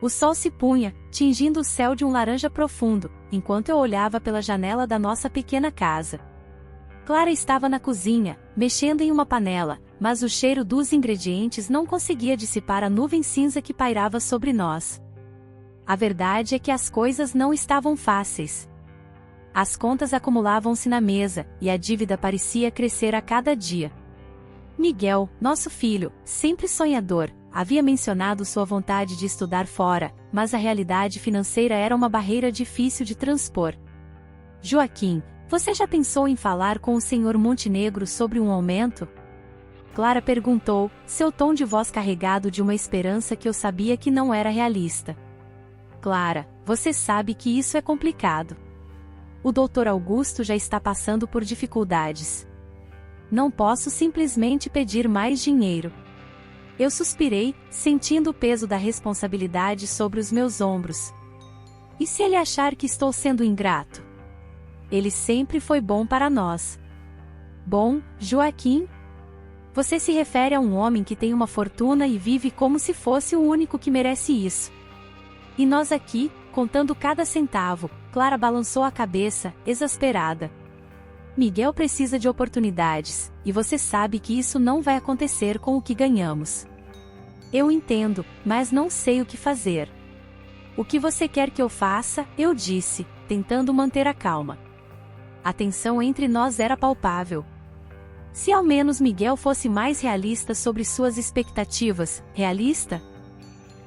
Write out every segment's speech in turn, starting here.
O sol se punha, tingindo o céu de um laranja profundo, enquanto eu olhava pela janela da nossa pequena casa. Clara estava na cozinha, mexendo em uma panela, mas o cheiro dos ingredientes não conseguia dissipar a nuvem cinza que pairava sobre nós. A verdade é que as coisas não estavam fáceis. As contas acumulavam-se na mesa, e a dívida parecia crescer a cada dia. Miguel, nosso filho, sempre sonhador, havia mencionado sua vontade de estudar fora, mas a realidade financeira era uma barreira difícil de transpor. Joaquim, você já pensou em falar com o Sr. Montenegro sobre um aumento? Clara perguntou, seu tom de voz carregado de uma esperança que eu sabia que não era realista. Clara, você sabe que isso é complicado. O Dr. Augusto já está passando por dificuldades. Não posso simplesmente pedir mais dinheiro. Eu suspirei, sentindo o peso da responsabilidade sobre os meus ombros. E se ele achar que estou sendo ingrato? Ele sempre foi bom para nós. Bom, Joaquim? Você se refere a um homem que tem uma fortuna e vive como se fosse o único que merece isso. E nós aqui, contando cada centavo. Clara balançou a cabeça, exasperada. Miguel precisa de oportunidades, e você sabe que isso não vai acontecer com o que ganhamos. Eu entendo, mas não sei o que fazer. O que você quer que eu faça? Eu disse, tentando manter a calma. A tensão entre nós era palpável. Se ao menos Miguel fosse mais realista sobre suas expectativas, realista?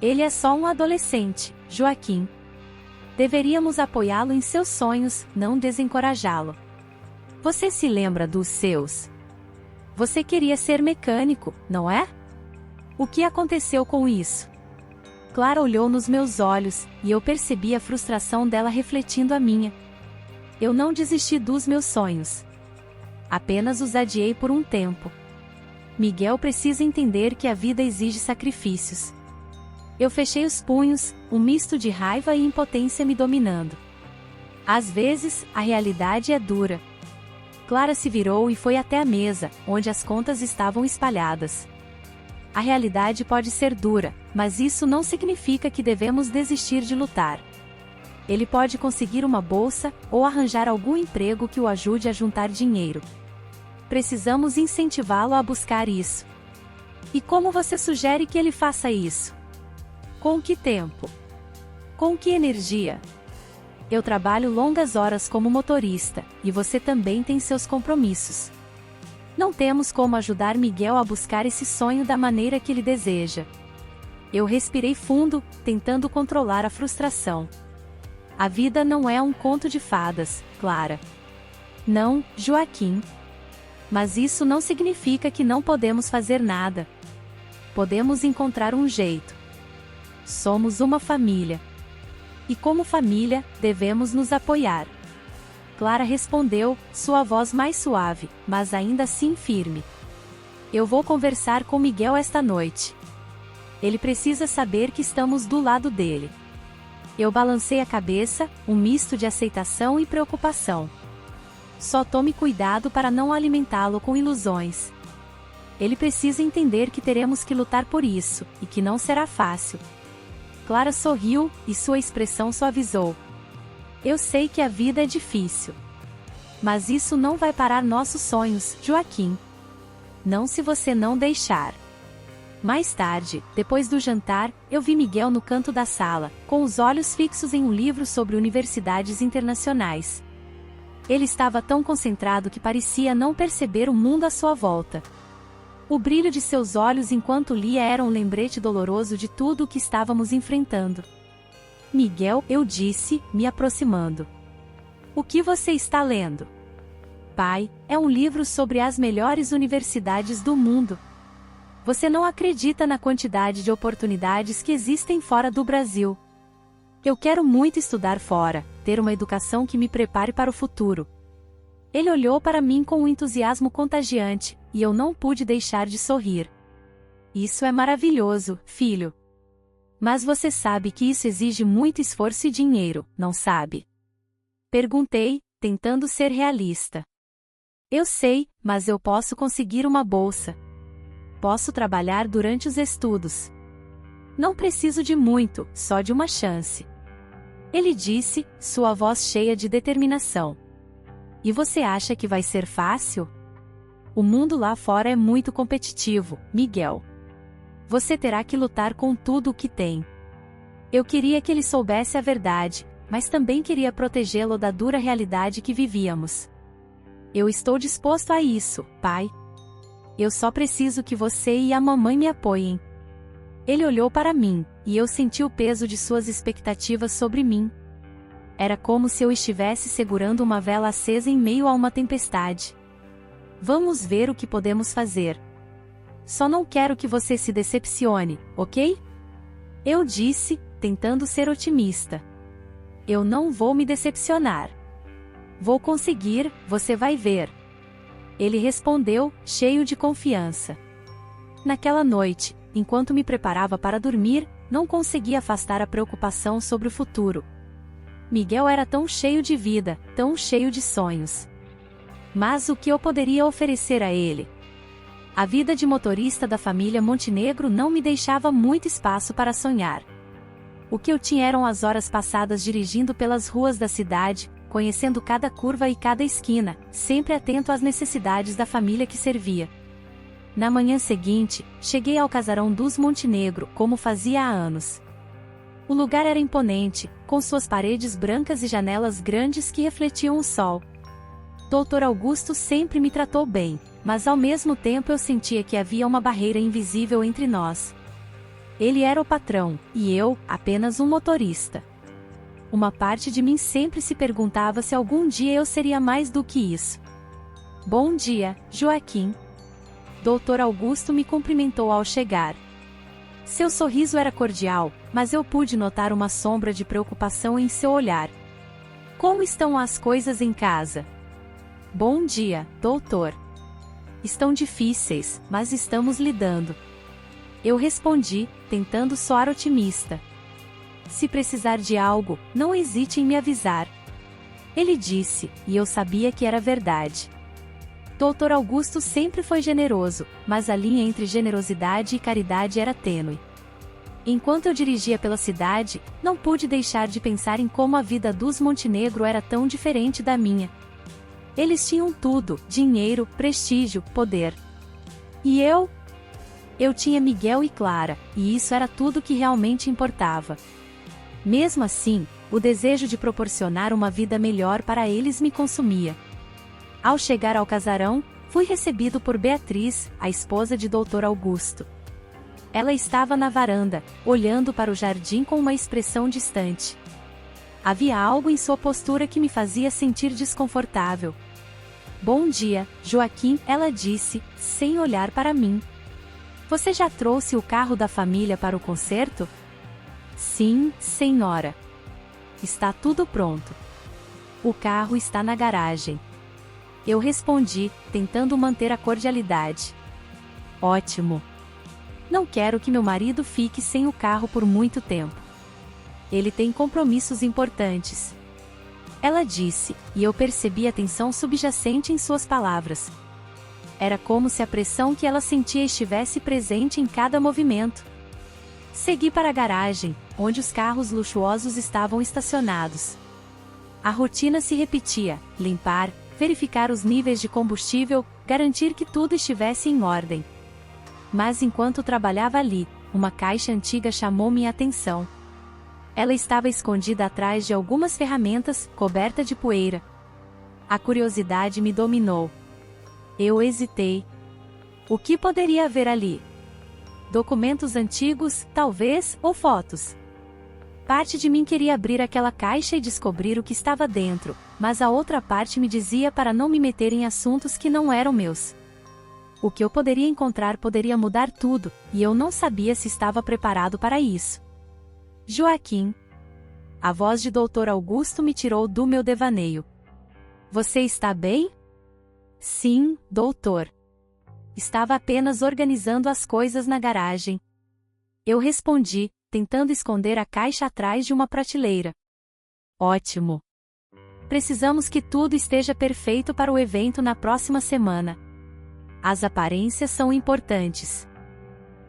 Ele é só um adolescente, Joaquim. Deveríamos apoiá-lo em seus sonhos, não desencorajá-lo. Você se lembra dos seus? Você queria ser mecânico, não é? O que aconteceu com isso? Clara olhou nos meus olhos, e eu percebi a frustração dela refletindo a minha. Eu não desisti dos meus sonhos. Apenas os adiei por um tempo. Miguel precisa entender que a vida exige sacrifícios. Eu fechei os punhos, um misto de raiva e impotência me dominando. Às vezes, a realidade é dura. Clara se virou e foi até a mesa, onde as contas estavam espalhadas. A realidade pode ser dura, mas isso não significa que devemos desistir de lutar. Ele pode conseguir uma bolsa, ou arranjar algum emprego que o ajude a juntar dinheiro. Precisamos incentivá-lo a buscar isso. E como você sugere que ele faça isso? Com que tempo? Com que energia? Eu trabalho longas horas como motorista, e você também tem seus compromissos. Não temos como ajudar Miguel a buscar esse sonho da maneira que ele deseja. Eu respirei fundo, tentando controlar a frustração. A vida não é um conto de fadas, Clara. Não, Joaquim. Mas isso não significa que não podemos fazer nada. Podemos encontrar um jeito. Somos uma família. E como família, devemos nos apoiar. Clara respondeu, sua voz mais suave, mas ainda assim firme. Eu vou conversar com Miguel esta noite. Ele precisa saber que estamos do lado dele. Eu balancei a cabeça, um misto de aceitação e preocupação. Só tome cuidado para não alimentá-lo com ilusões. Ele precisa entender que teremos que lutar por isso, e que não será fácil. Clara sorriu, e sua expressão suavizou. Eu sei que a vida é difícil. Mas isso não vai parar nossos sonhos, Joaquim. Não se você não deixar. Mais tarde, depois do jantar, eu vi Miguel no canto da sala, com os olhos fixos em um livro sobre universidades internacionais. Ele estava tão concentrado que parecia não perceber o mundo à sua volta. O brilho de seus olhos enquanto lia era um lembrete doloroso de tudo o que estávamos enfrentando. Miguel, eu disse, me aproximando. O que você está lendo? Pai, é um livro sobre as melhores universidades do mundo. Você não acredita na quantidade de oportunidades que existem fora do Brasil. Eu quero muito estudar fora, ter uma educação que me prepare para o futuro. Ele olhou para mim com um entusiasmo contagiante, e eu não pude deixar de sorrir. Isso é maravilhoso, filho. Mas você sabe que isso exige muito esforço e dinheiro, não sabe? Perguntei, tentando ser realista. Eu sei, mas eu posso conseguir uma bolsa. Posso trabalhar durante os estudos. Não preciso de muito, só de uma chance. Ele disse, sua voz cheia de determinação. E você acha que vai ser fácil? O mundo lá fora é muito competitivo, Miguel. Você terá que lutar com tudo o que tem. Eu queria que ele soubesse a verdade, mas também queria protegê-lo da dura realidade que vivíamos. Eu estou disposto a isso, pai. Eu só preciso que você e a mamãe me apoiem. Ele olhou para mim, e eu senti o peso de suas expectativas sobre mim. Era como se eu estivesse segurando uma vela acesa em meio a uma tempestade. Vamos ver o que podemos fazer. Só não quero que você se decepcione, ok? Eu disse, tentando ser otimista. Eu não vou me decepcionar. Vou conseguir, você vai ver. Ele respondeu, cheio de confiança. Naquela noite, enquanto me preparava para dormir, não consegui afastar a preocupação sobre o futuro. Miguel era tão cheio de vida, tão cheio de sonhos. Mas o que eu poderia oferecer a ele? A vida de motorista da família Montenegro não me deixava muito espaço para sonhar. O que eu tinha eram as horas passadas dirigindo pelas ruas da cidade, conhecendo cada curva e cada esquina, sempre atento às necessidades da família que servia. Na manhã seguinte, cheguei ao casarão dos Montenegro, como fazia há anos. O lugar era imponente, com suas paredes brancas e janelas grandes que refletiam o sol. Dr. Augusto sempre me tratou bem, mas ao mesmo tempo eu sentia que havia uma barreira invisível entre nós. Ele era o patrão, e eu, apenas um motorista. Uma parte de mim sempre se perguntava se algum dia eu seria mais do que isso. Bom dia, Joaquim. Dr. Augusto me cumprimentou ao chegar. Seu sorriso era cordial, mas eu pude notar uma sombra de preocupação em seu olhar. Como estão as coisas em casa? Bom dia, doutor. Estão difíceis, mas estamos lidando. Eu respondi, tentando soar otimista. Se precisar de algo, não hesite em me avisar. Ele disse, e eu sabia que era verdade. Dr. Augusto sempre foi generoso, mas a linha entre generosidade e caridade era tênue. Enquanto eu dirigia pela cidade, não pude deixar de pensar em como a vida dos Montenegro era tão diferente da minha. Eles tinham tudo, dinheiro, prestígio, poder. E eu? Eu tinha Miguel e Clara, e isso era tudo que realmente importava. Mesmo assim, o desejo de proporcionar uma vida melhor para eles me consumia. Ao chegar ao casarão, fui recebido por Beatriz, a esposa de Dr. Augusto. Ela estava na varanda, olhando para o jardim com uma expressão distante. Havia algo em sua postura que me fazia sentir desconfortável. Bom dia, Joaquim, ela disse, sem olhar para mim. Você já trouxe o carro da família para o concerto? Sim, senhora. Está tudo pronto. O carro está na garagem. Eu respondi, tentando manter a cordialidade. Ótimo. Não quero que meu marido fique sem o carro por muito tempo. Ele tem compromissos importantes. Ela disse, e eu percebi a tensão subjacente em suas palavras. Era como se a pressão que ela sentia estivesse presente em cada movimento. Segui para a garagem, onde os carros luxuosos estavam estacionados. A rotina se repetia: limpar, verificar os níveis de combustível, garantir que tudo estivesse em ordem. Mas enquanto trabalhava ali, uma caixa antiga chamou minha atenção. Ela estava escondida atrás de algumas ferramentas, coberta de poeira. A curiosidade me dominou. Eu hesitei. O que poderia haver ali? Documentos antigos, talvez, ou fotos. Parte de mim queria abrir aquela caixa e descobrir o que estava dentro, mas a outra parte me dizia para não me meter em assuntos que não eram meus. O que eu poderia encontrar poderia mudar tudo, e eu não sabia se estava preparado para isso. Joaquim. A voz de Dr. Augusto me tirou do meu devaneio. Você está bem? Sim, doutor. Estava apenas organizando as coisas na garagem. Eu respondi, tentando esconder a caixa atrás de uma prateleira. Ótimo. Precisamos que tudo esteja perfeito para o evento na próxima semana. As aparências são importantes.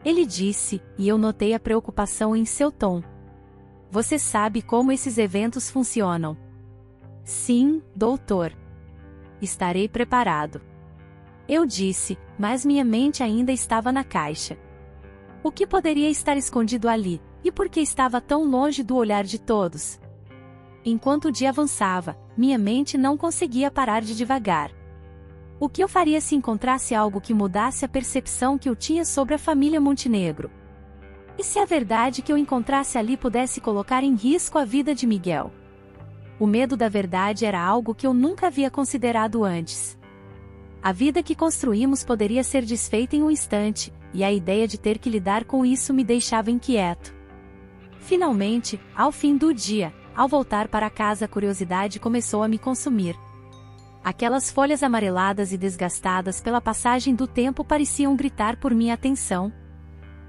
Ele disse, e eu notei a preocupação em seu tom. Você sabe como esses eventos funcionam? Sim, doutor. Estarei preparado. Eu disse, mas minha mente ainda estava na caixa. O que poderia estar escondido ali, e por que estava tão longe do olhar de todos? Enquanto o dia avançava, minha mente não conseguia parar de divagar. O que eu faria se encontrasse algo que mudasse a percepção que eu tinha sobre a família Montenegro? E se a verdade que eu encontrasse ali pudesse colocar em risco a vida de Miguel? O medo da verdade era algo que eu nunca havia considerado antes. A vida que construímos poderia ser desfeita em um instante, e a ideia de ter que lidar com isso me deixava inquieto. Finalmente, ao fim do dia, ao voltar para casa, a curiosidade começou a me consumir. Aquelas folhas amareladas e desgastadas pela passagem do tempo pareciam gritar por minha atenção.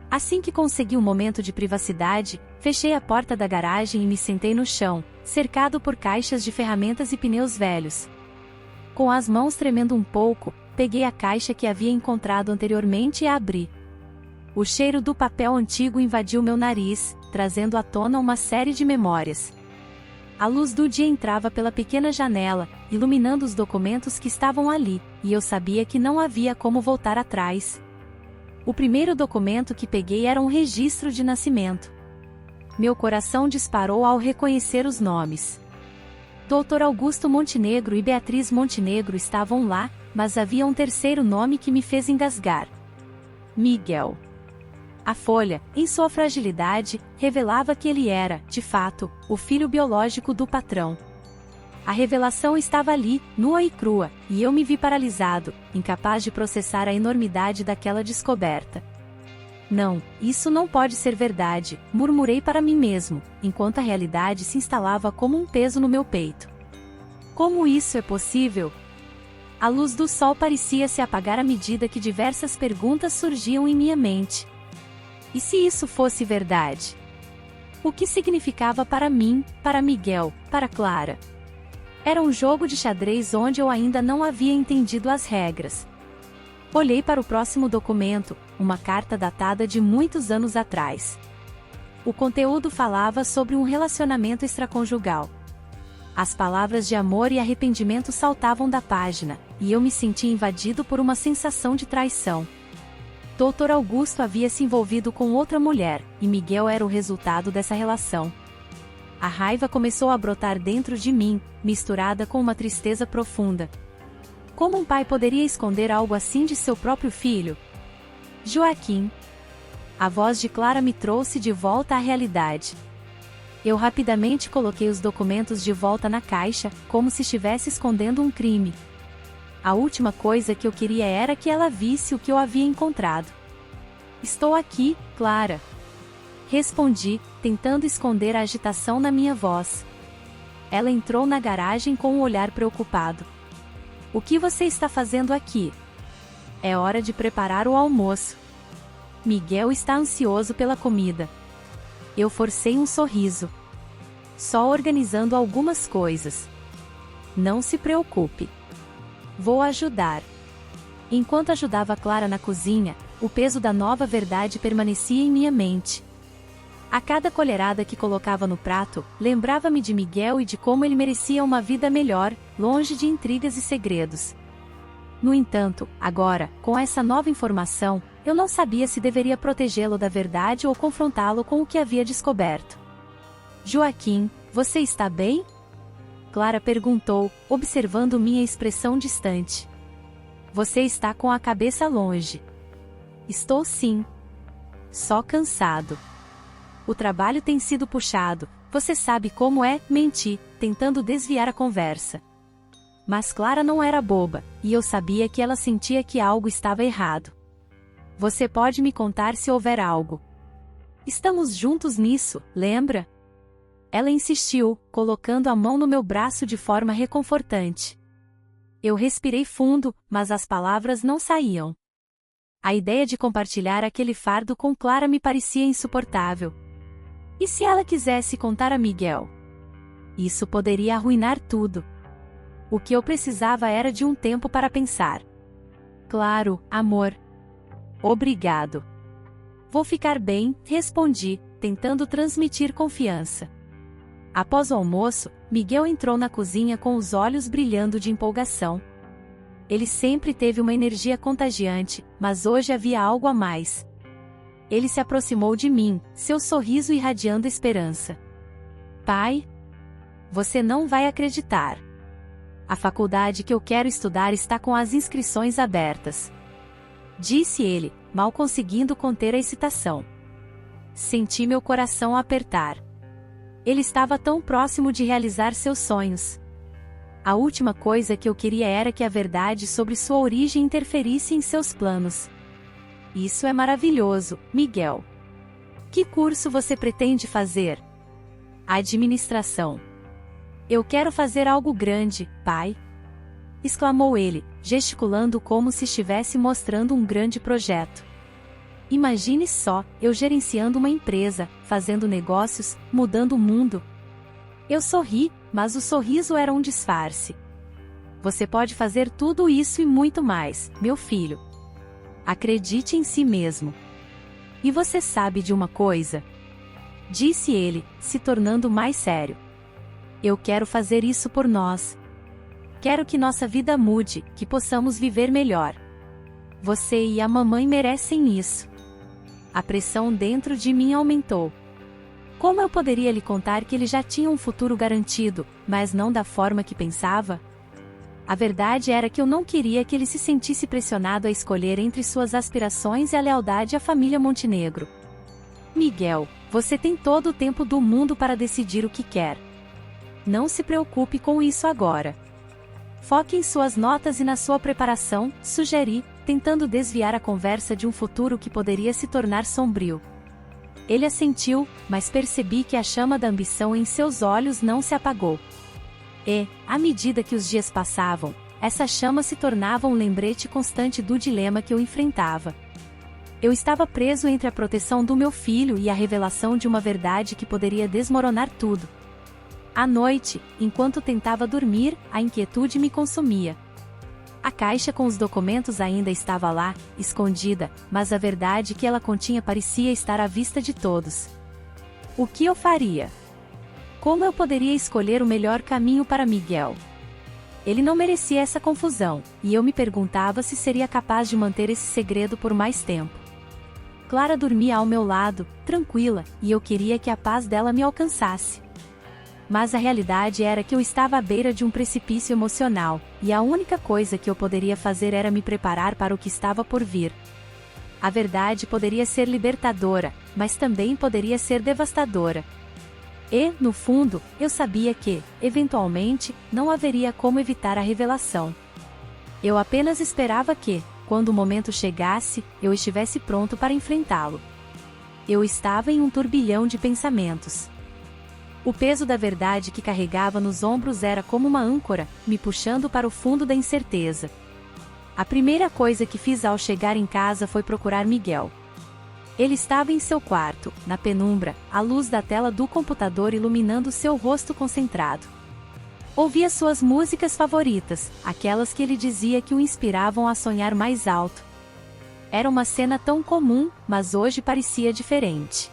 Assim que consegui um momento de privacidade, fechei a porta da garagem e me sentei no chão, cercado por caixas de ferramentas e pneus velhos. Com as mãos tremendo um pouco, peguei a caixa que havia encontrado anteriormente e a abri. O cheiro do papel antigo invadiu meu nariz, trazendo à tona uma série de memórias. A luz do dia entrava pela pequena janela, iluminando os documentos que estavam ali, e eu sabia que não havia como voltar atrás. O primeiro documento que peguei era um registro de nascimento. Meu coração disparou ao reconhecer os nomes. Dr. Augusto Montenegro e Beatriz Montenegro estavam lá, mas havia um terceiro nome que me fez engasgar. Miguel. A folha, em sua fragilidade, revelava que ele era, de fato, o filho biológico do patrão. A revelação estava ali, nua e crua, e eu me vi paralisado, incapaz de processar a enormidade daquela descoberta. Não, isso não pode ser verdade, murmurei para mim mesmo, enquanto a realidade se instalava como um peso no meu peito. Como isso é possível? A luz do sol parecia se apagar à medida que diversas perguntas surgiam em minha mente. E se isso fosse verdade? O que significava para mim, para Miguel, para Clara? Era um jogo de xadrez onde eu ainda não havia entendido as regras. Olhei para o próximo documento, uma carta datada de muitos anos atrás. O conteúdo falava sobre um relacionamento extraconjugal. As palavras de amor e arrependimento saltavam da página, e eu me senti invadido por uma sensação de traição. Dr. Augusto havia se envolvido com outra mulher, e Miguel era o resultado dessa relação. A raiva começou a brotar dentro de mim, misturada com uma tristeza profunda. Como um pai poderia esconder algo assim de seu próprio filho? Joaquim. A voz de Clara me trouxe de volta à realidade. Eu rapidamente coloquei os documentos de volta na caixa, como se estivesse escondendo um crime. A última coisa que eu queria era que ela visse o que eu havia encontrado. Estou aqui, Clara. Respondi, tentando esconder a agitação na minha voz. Ela entrou na garagem com um olhar preocupado. O que você está fazendo aqui? É hora de preparar o almoço. Miguel está ansioso pela comida. Eu forcei um sorriso. Só organizando algumas coisas. Não se preocupe. Vou ajudar. Enquanto ajudava Clara na cozinha, o peso da nova verdade permanecia em minha mente. A cada colherada que colocava no prato, lembrava-me de Miguel e de como ele merecia uma vida melhor, longe de intrigas e segredos. No entanto, agora, com essa nova informação, eu não sabia se deveria protegê-lo da verdade ou confrontá-lo com o que havia descoberto. Joaquim, você está bem? Clara perguntou, observando minha expressão distante. Você está com a cabeça longe. Estou sim. Só cansado. O trabalho tem sido puxado, você sabe como é, menti, tentando desviar a conversa. Mas Clara não era boba, e eu sabia que ela sentia que algo estava errado. Você pode me contar se houver algo. Estamos juntos nisso, lembra? Ela insistiu, colocando a mão no meu braço de forma reconfortante. Eu respirei fundo, mas as palavras não saíam. A ideia de compartilhar aquele fardo com Clara me parecia insuportável. E se ela quisesse contar a Miguel? Isso poderia arruinar tudo. O que eu precisava era de um tempo para pensar. Claro, amor. Obrigado. Vou ficar bem, respondi, tentando transmitir confiança. Após o almoço, Miguel entrou na cozinha com os olhos brilhando de empolgação. Ele sempre teve uma energia contagiante, mas hoje havia algo a mais. Ele se aproximou de mim, seu sorriso irradiando esperança. Pai? Você não vai acreditar. A faculdade que eu quero estudar está com as inscrições abertas. Disse ele, mal conseguindo conter a excitação. Senti meu coração apertar. Ele estava tão próximo de realizar seus sonhos. A última coisa que eu queria era que a verdade sobre sua origem interferisse em seus planos. Isso é maravilhoso, Miguel. Que curso você pretende fazer? Administração. Eu quero fazer algo grande, pai. Exclamou ele, gesticulando como se estivesse mostrando um grande projeto. Imagine só, eu gerenciando uma empresa, fazendo negócios, mudando o mundo. Eu sorri, mas o sorriso era um disfarce. Você pode fazer tudo isso e muito mais, meu filho. Acredite em si mesmo. E você sabe de uma coisa? Disse ele, se tornando mais sério. Eu quero fazer isso por nós. Quero que nossa vida mude, que possamos viver melhor. Você e a mamãe merecem isso. A pressão dentro de mim aumentou. Como eu poderia lhe contar que ele já tinha um futuro garantido, mas não da forma que pensava? A verdade era que eu não queria que ele se sentisse pressionado a escolher entre suas aspirações e a lealdade à família Montenegro. Miguel, você tem todo o tempo do mundo para decidir o que quer. Não se preocupe com isso agora. Foque em suas notas e na sua preparação, sugeri, tentando desviar a conversa de um futuro que poderia se tornar sombrio. Ele assentiu, mas percebi que a chama da ambição em seus olhos não se apagou. E, à medida que os dias passavam, essa chama se tornava um lembrete constante do dilema que eu enfrentava. Eu estava preso entre a proteção do meu filho e a revelação de uma verdade que poderia desmoronar tudo. À noite, enquanto tentava dormir, a inquietude me consumia. A caixa com os documentos ainda estava lá, escondida, mas a verdade que ela continha parecia estar à vista de todos. O que eu faria? Como eu poderia escolher o melhor caminho para Miguel? Ele não merecia essa confusão, e eu me perguntava se seria capaz de manter esse segredo por mais tempo. Clara dormia ao meu lado, tranquila, e eu queria que a paz dela me alcançasse. Mas a realidade era que eu estava à beira de um precipício emocional, e a única coisa que eu poderia fazer era me preparar para o que estava por vir. A verdade poderia ser libertadora, mas também poderia ser devastadora. E, no fundo, eu sabia que, eventualmente, não haveria como evitar a revelação. Eu apenas esperava que, quando o momento chegasse, eu estivesse pronto para enfrentá-lo. Eu estava em um turbilhão de pensamentos. O peso da verdade que carregava nos ombros era como uma âncora, me puxando para o fundo da incerteza. A primeira coisa que fiz ao chegar em casa foi procurar Miguel. Ele estava em seu quarto, na penumbra, a luz da tela do computador iluminando seu rosto concentrado. Ouvia suas músicas favoritas, aquelas que ele dizia que o inspiravam a sonhar mais alto. Era uma cena tão comum, mas hoje parecia diferente.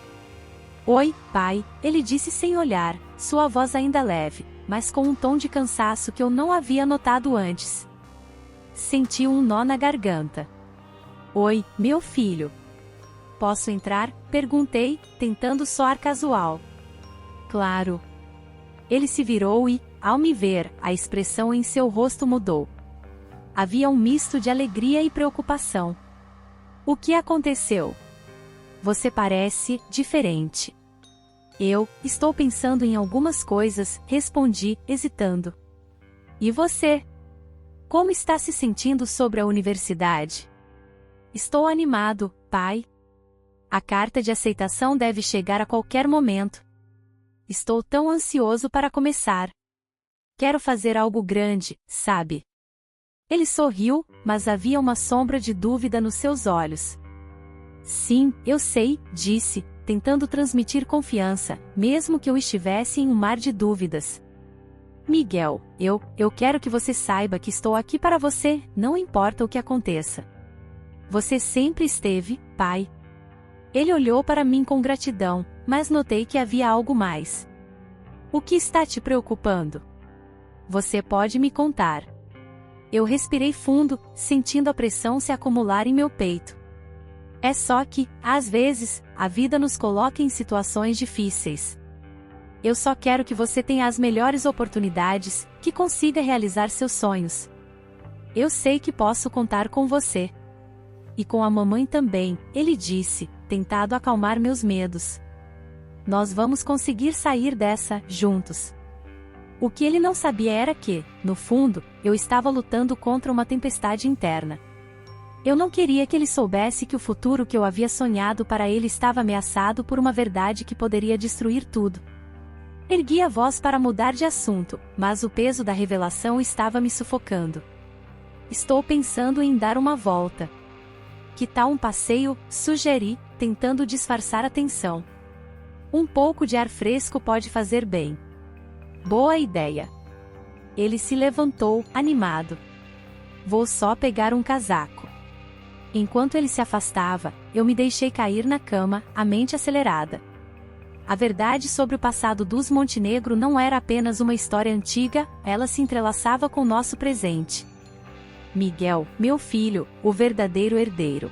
Oi, pai, ele disse sem olhar, sua voz ainda leve, mas com um tom de cansaço que eu não havia notado antes. Senti um nó na garganta. Oi, meu filho. Posso entrar? Perguntei, tentando soar casual. Claro. Ele se virou e, ao me ver, a expressão em seu rosto mudou. Havia um misto de alegria e preocupação. O que aconteceu? Você parece diferente. Estou pensando em algumas coisas, respondi, hesitando. E você? Como está se sentindo sobre a universidade? Estou animado, pai. A carta de aceitação deve chegar a qualquer momento. Estou tão ansioso para começar. Quero fazer algo grande, sabe? Ele sorriu, mas havia uma sombra de dúvida nos seus olhos. Sim, eu sei, disse, tentando transmitir confiança, mesmo que eu estivesse em um mar de dúvidas. Miguel, eu quero que você saiba que estou aqui para você, não importa o que aconteça. Você sempre esteve, pai. Ele olhou para mim com gratidão, mas notei que havia algo mais. O que está te preocupando? Você pode me contar. Eu respirei fundo, sentindo a pressão se acumular em meu peito. É só que, às vezes, a vida nos coloca em situações difíceis. Eu só quero que você tenha as melhores oportunidades, que consiga realizar seus sonhos. Eu sei que posso contar com você. E com a mamãe também, ele disse, tentado acalmar meus medos. Nós vamos conseguir sair dessa, juntos. O que ele não sabia era que, no fundo, eu estava lutando contra uma tempestade interna. Eu não queria que ele soubesse que o futuro que eu havia sonhado para ele estava ameaçado por uma verdade que poderia destruir tudo. Ergui a voz para mudar de assunto, mas o peso da revelação estava me sufocando. Estou pensando em dar uma volta. Que tal um passeio? Sugeri, tentando disfarçar a tensão. Um pouco de ar fresco pode fazer bem. Boa ideia. Ele se levantou, animado. Vou só pegar um casaco. Enquanto ele se afastava, eu me deixei cair na cama, a mente acelerada. A verdade sobre o passado dos Montenegro não era apenas uma história antiga, ela se entrelaçava com nosso presente. Miguel, meu filho, o verdadeiro herdeiro.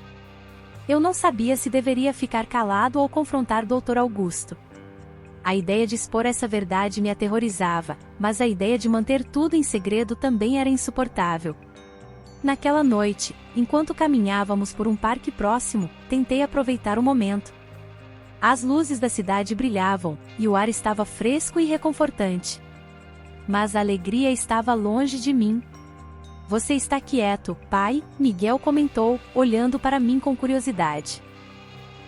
Eu não sabia se deveria ficar calado ou confrontar Dr. Augusto. A ideia de expor essa verdade me aterrorizava, mas a ideia de manter tudo em segredo também era insuportável. Naquela noite, enquanto caminhávamos por um parque próximo, tentei aproveitar o momento. As luzes da cidade brilhavam, e o ar estava fresco e reconfortante. Mas a alegria estava longe de mim. Você está quieto, pai? Miguel comentou, olhando para mim com curiosidade.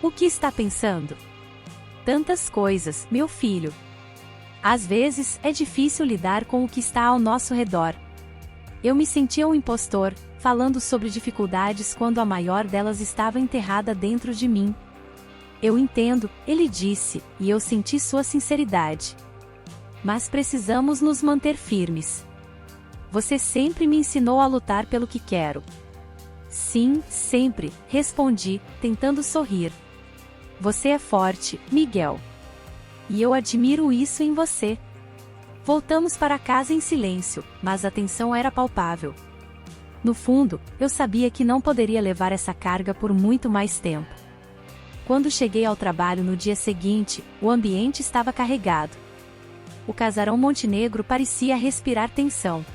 O que está pensando? Tantas coisas, meu filho. Às vezes, é difícil lidar com o que está ao nosso redor. Eu me sentia um impostor, falando sobre dificuldades quando a maior delas estava enterrada dentro de mim. Eu entendo, ele disse, e eu senti sua sinceridade. Mas precisamos nos manter firmes. Você sempre me ensinou a lutar pelo que quero. Sim, sempre, respondi, tentando sorrir. Você é forte, Miguel. E eu admiro isso em você. Voltamos para casa em silêncio, mas a tensão era palpável. No fundo, eu sabia que não poderia levar essa carga por muito mais tempo. Quando cheguei ao trabalho no dia seguinte, o ambiente estava carregado. O casarão Montenegro parecia respirar tensão.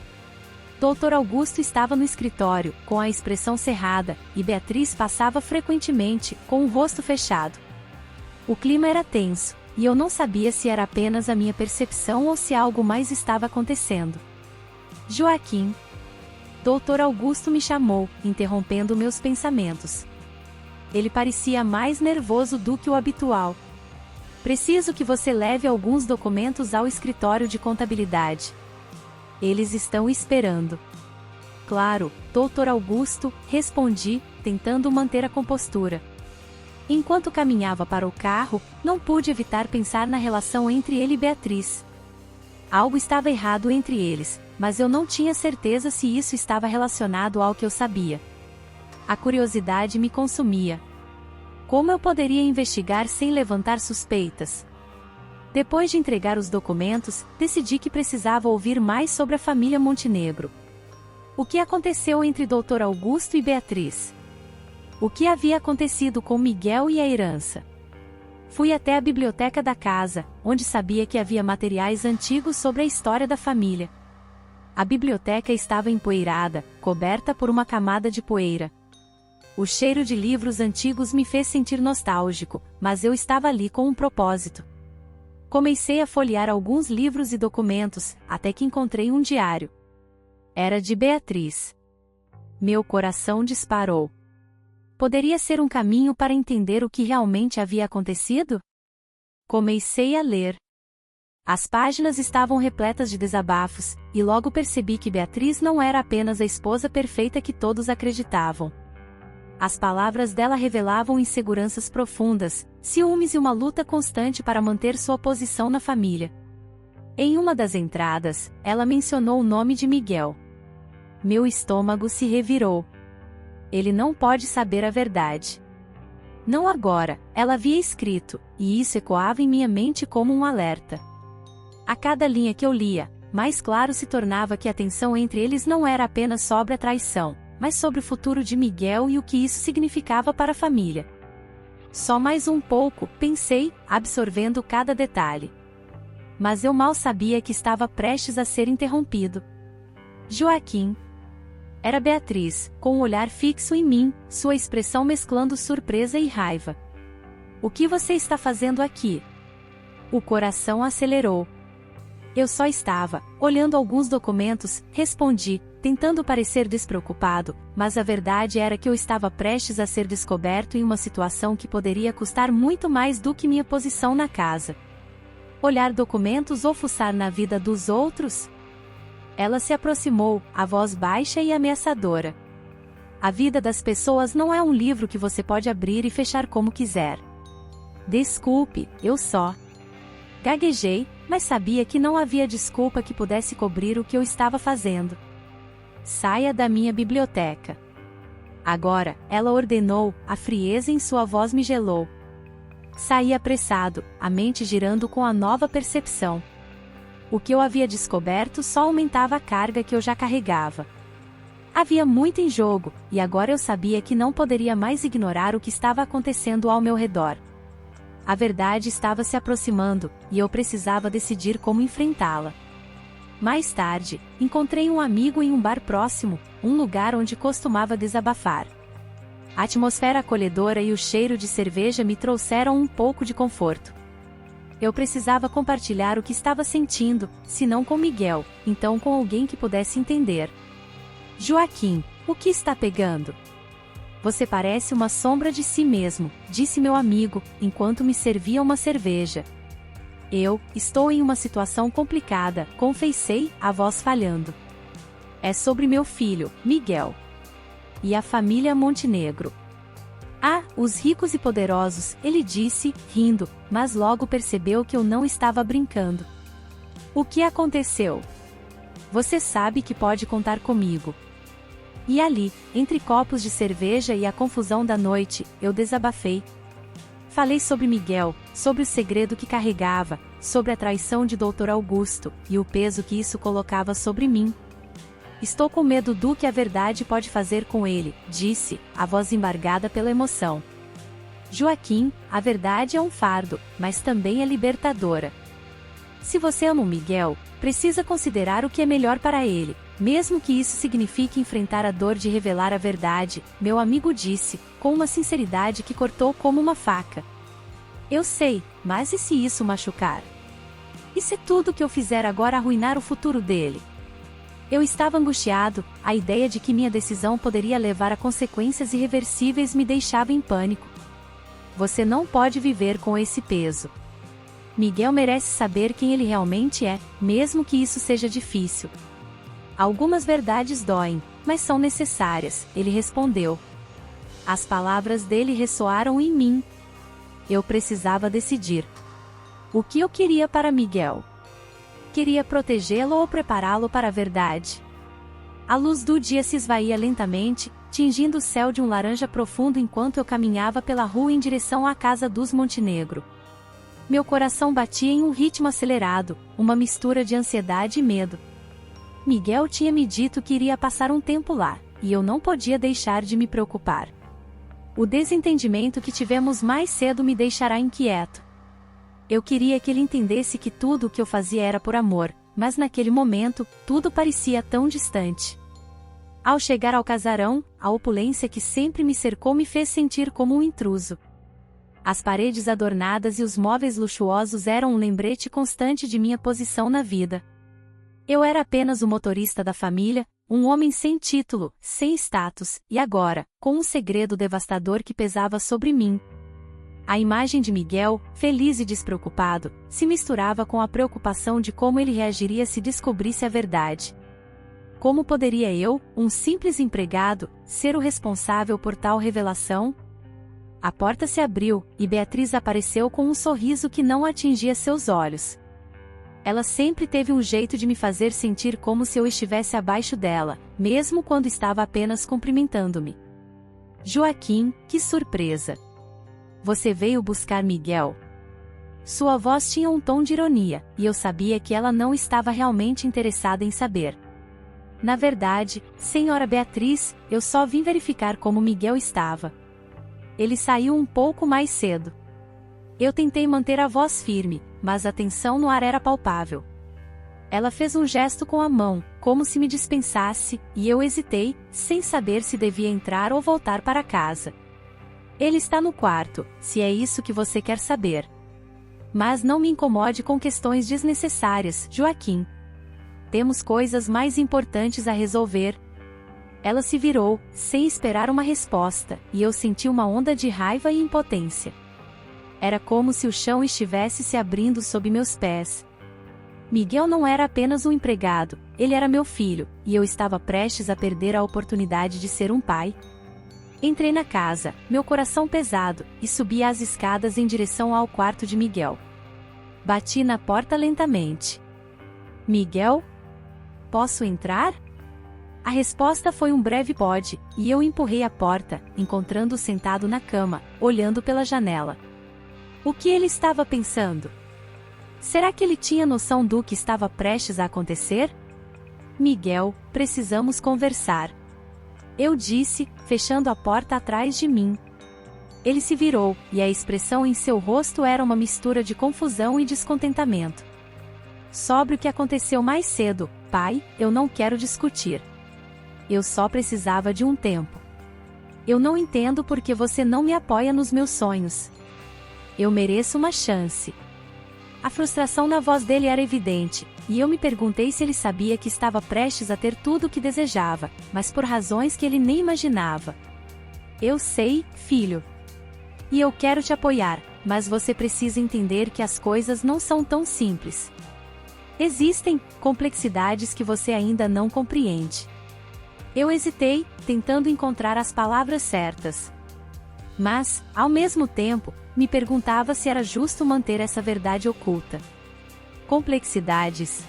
Dr. Augusto estava no escritório, com a expressão cerrada, e Beatriz passava frequentemente, com o rosto fechado. O clima era tenso, e eu não sabia se era apenas a minha percepção ou se algo mais estava acontecendo. Joaquim. Dr. Augusto me chamou, interrompendo meus pensamentos. Ele parecia mais nervoso do que o habitual. Preciso que você leve alguns documentos ao escritório de contabilidade. Eles estão esperando. Claro, Dr. Augusto, respondi, tentando manter a compostura. Enquanto caminhava para o carro, não pude evitar pensar na relação entre ele e Beatriz. Algo estava errado entre eles, mas eu não tinha certeza se isso estava relacionado ao que eu sabia. A curiosidade me consumia. Como eu poderia investigar sem levantar suspeitas? Depois de entregar os documentos, decidi que precisava ouvir mais sobre a família Montenegro. O que aconteceu entre Dr. Augusto e Beatriz? O que havia acontecido com Miguel e a herança? Fui até a biblioteca da casa, onde sabia que havia materiais antigos sobre a história da família. A biblioteca estava empoeirada, coberta por uma camada de poeira. O cheiro de livros antigos me fez sentir nostálgico, mas eu estava ali com um propósito. Comecei a folhear alguns livros e documentos, até que encontrei um diário. Era de Beatriz. Meu coração disparou. Poderia ser um caminho para entender o que realmente havia acontecido? Comecei a ler. As páginas estavam repletas de desabafos, e logo percebi que Beatriz não era apenas a esposa perfeita que todos acreditavam. As palavras dela revelavam inseguranças profundas, ciúmes e uma luta constante para manter sua posição na família. Em uma das entradas, ela mencionou o nome de Miguel. Meu estômago se revirou. Ele não pode saber a verdade. Não agora, ela havia escrito, e isso ecoava em minha mente como um alerta. A cada linha que eu lia, mais claro se tornava que a tensão entre eles não era apenas sobre a traição, mas sobre o futuro de Miguel e o que isso significava para a família. Só mais um pouco, pensei, absorvendo cada detalhe. Mas eu mal sabia que estava prestes a ser interrompido. Joaquim. Era Beatriz, com um olhar fixo em mim, sua expressão mesclando surpresa e raiva. O que você está fazendo aqui? O coração acelerou. Eu só estava, olhando alguns documentos, respondi, tentando parecer despreocupado, mas a verdade era que eu estava prestes a ser descoberto em uma situação que poderia custar muito mais do que minha posição na casa. Olhar documentos ou fuçar na vida dos outros? Ela se aproximou, a voz baixa e ameaçadora. A vida das pessoas não é um livro que você pode abrir e fechar como quiser. Desculpe, eu só. Gaguejei, mas sabia que não havia desculpa que pudesse cobrir o que eu estava fazendo. Saia da minha biblioteca. Agora, ela ordenou, a frieza em sua voz me gelou. Saí apressado, a mente girando com a nova percepção. O que eu havia descoberto só aumentava a carga que eu já carregava. Havia muito em jogo, e agora eu sabia que não poderia mais ignorar o que estava acontecendo ao meu redor. A verdade estava se aproximando, e eu precisava decidir como enfrentá-la. Mais tarde, encontrei um amigo em um bar próximo, um lugar onde costumava desabafar. A atmosfera acolhedora e o cheiro de cerveja me trouxeram um pouco de conforto. Eu precisava compartilhar o que estava sentindo, se não com Miguel, então com alguém que pudesse entender. Joaquim, o que está pegando? Você parece uma sombra de si mesmo, disse meu amigo, enquanto me servia uma cerveja. Eu estou em uma situação complicada, confessei, a voz falhando. É sobre meu filho, Miguel. E a família Montenegro. Ah, os ricos e poderosos, ele disse, rindo, mas logo percebeu que eu não estava brincando. O que aconteceu? Você sabe que pode contar comigo. E ali, entre copos de cerveja e a confusão da noite, eu desabafei. Falei sobre Miguel, sobre o segredo que carregava, sobre a traição de Dr. Augusto, e o peso que isso colocava sobre mim. Estou com medo do que a verdade pode fazer com ele, disse, a voz embargada pela emoção. Joaquim, a verdade é um fardo, mas também é libertadora. Se você ama o Miguel, precisa considerar o que é melhor para ele, mesmo que isso signifique enfrentar a dor de revelar a verdade, meu amigo disse, com uma sinceridade que cortou como uma faca. Eu sei, mas e se isso machucar? E se tudo que eu fizer agora arruinar o futuro dele? Eu estava angustiado, a ideia de que minha decisão poderia levar a consequências irreversíveis me deixava em pânico. Você não pode viver com esse peso. Miguel merece saber quem ele realmente é, mesmo que isso seja difícil. Algumas verdades doem, mas são necessárias, ele respondeu. As palavras dele ressoaram em mim. Eu precisava decidir. O que eu queria para Miguel? Queria protegê-lo ou prepará-lo para a verdade? A luz do dia se esvaía lentamente, tingindo o céu de um laranja profundo enquanto eu caminhava pela rua em direção à casa dos Montenegro. Meu coração batia em um ritmo acelerado, uma mistura de ansiedade e medo. Miguel tinha me dito que iria passar um tempo lá, e eu não podia deixar de me preocupar. O desentendimento que tivemos mais cedo me deixará inquieto. Eu queria que ele entendesse que tudo o que eu fazia era por amor, mas naquele momento, tudo parecia tão distante. Ao chegar ao casarão, a opulência que sempre me cercou me fez sentir como um intruso. As paredes adornadas e os móveis luxuosos eram um lembrete constante de minha posição na vida. Eu era apenas o motorista da família, um homem sem título, sem status, e agora, com um segredo devastador que pesava sobre mim. A imagem de Miguel, feliz e despreocupado, se misturava com a preocupação de como ele reagiria se descobrisse a verdade. Como poderia eu, um simples empregado, ser o responsável por tal revelação? A porta se abriu, e Beatriz apareceu com um sorriso que não atingia seus olhos. Ela sempre teve um jeito de me fazer sentir como se eu estivesse abaixo dela, mesmo quando estava apenas cumprimentando-me. Joaquim, que surpresa! Você veio buscar Miguel? Sua voz tinha um tom de ironia, e eu sabia que ela não estava realmente interessada em saber. Na verdade, senhora Beatriz, eu só vim verificar como Miguel estava. Ele saiu um pouco mais cedo. Eu tentei manter a voz firme, mas a tensão no ar era palpável. Ela fez um gesto com a mão, como se me dispensasse, e eu hesitei, sem saber se devia entrar ou voltar para casa. Ele está no quarto, se é isso que você quer saber. Mas não me incomode com questões desnecessárias, Joaquim. Temos coisas mais importantes a resolver. Ela se virou, sem esperar uma resposta, e eu senti uma onda de raiva e impotência. Era como se o chão estivesse se abrindo sob meus pés. Miguel não era apenas um empregado, ele era meu filho, e eu estava prestes a perder a oportunidade de ser um pai. Entrei na casa, meu coração pesado, e subi as escadas em direção ao quarto de Miguel. Bati na porta lentamente. Miguel? Posso entrar? A resposta foi um breve pode, e eu empurrei a porta, encontrando-o sentado na cama, olhando pela janela. O que ele estava pensando? Será que ele tinha noção do que estava prestes a acontecer? Miguel, precisamos conversar. Eu disse, fechando a porta atrás de mim. Ele se virou, e a expressão em seu rosto era uma mistura de confusão e descontentamento. Sobre o que aconteceu mais cedo, pai, eu não quero discutir. Eu só precisava de um tempo. Eu não entendo por que você não me apoia nos meus sonhos. Eu mereço uma chance. A frustração na voz dele era evidente, e eu me perguntei se ele sabia que estava prestes a ter tudo o que desejava, mas por razões que ele nem imaginava. Eu sei, filho. E eu quero te apoiar, mas você precisa entender que as coisas não são tão simples. Existem complexidades que você ainda não compreende. Eu hesitei, tentando encontrar as palavras certas. Mas, ao mesmo tempo, me perguntava se era justo manter essa verdade oculta. Complexidades.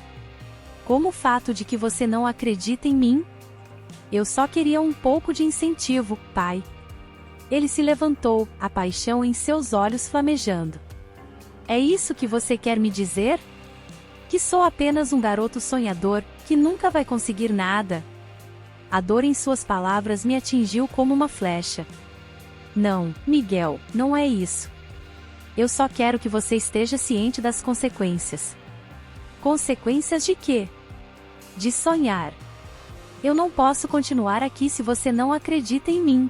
Como o fato de que você não acredita em mim? Eu só queria um pouco de incentivo, pai. Ele se levantou, a paixão em seus olhos flamejando. É isso que você quer me dizer? Que sou apenas um garoto sonhador, que nunca vai conseguir nada? A dor em suas palavras me atingiu como uma flecha. Não, Miguel, não é isso. Eu só quero que você esteja ciente das consequências. Consequências de quê? De sonhar. Eu não posso continuar aqui se você não acredita em mim.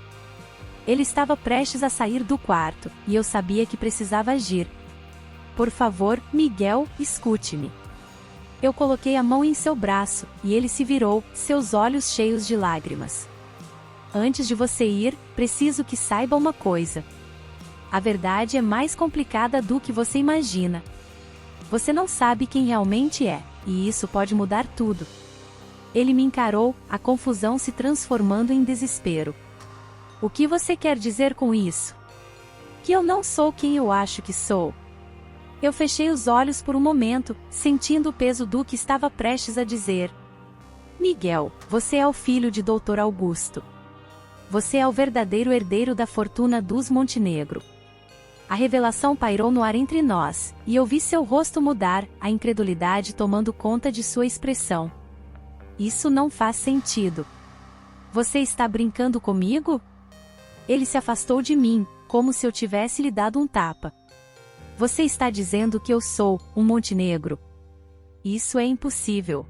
Ele estava prestes a sair do quarto, e eu sabia que precisava agir. Por favor, Miguel, escute-me. Eu coloquei a mão em seu braço, e ele se virou, seus olhos cheios de lágrimas. Antes de você ir, preciso que saiba uma coisa. A verdade é mais complicada do que você imagina. Você não sabe quem realmente é, e isso pode mudar tudo. Ele me encarou, a confusão se transformando em desespero. O que você quer dizer com isso? Que eu não sou quem eu acho que sou. Eu fechei os olhos por um momento, sentindo o peso do que estava prestes a dizer. Miguel, você é o filho de Dr. Augusto. Você é o verdadeiro herdeiro da fortuna dos Montenegro. A revelação pairou no ar entre nós, e eu vi seu rosto mudar, a incredulidade tomando conta de sua expressão. Isso não faz sentido. Você está brincando comigo? Ele se afastou de mim, como se eu tivesse lhe dado um tapa. Você está dizendo que eu sou um Montenegro? Isso é impossível.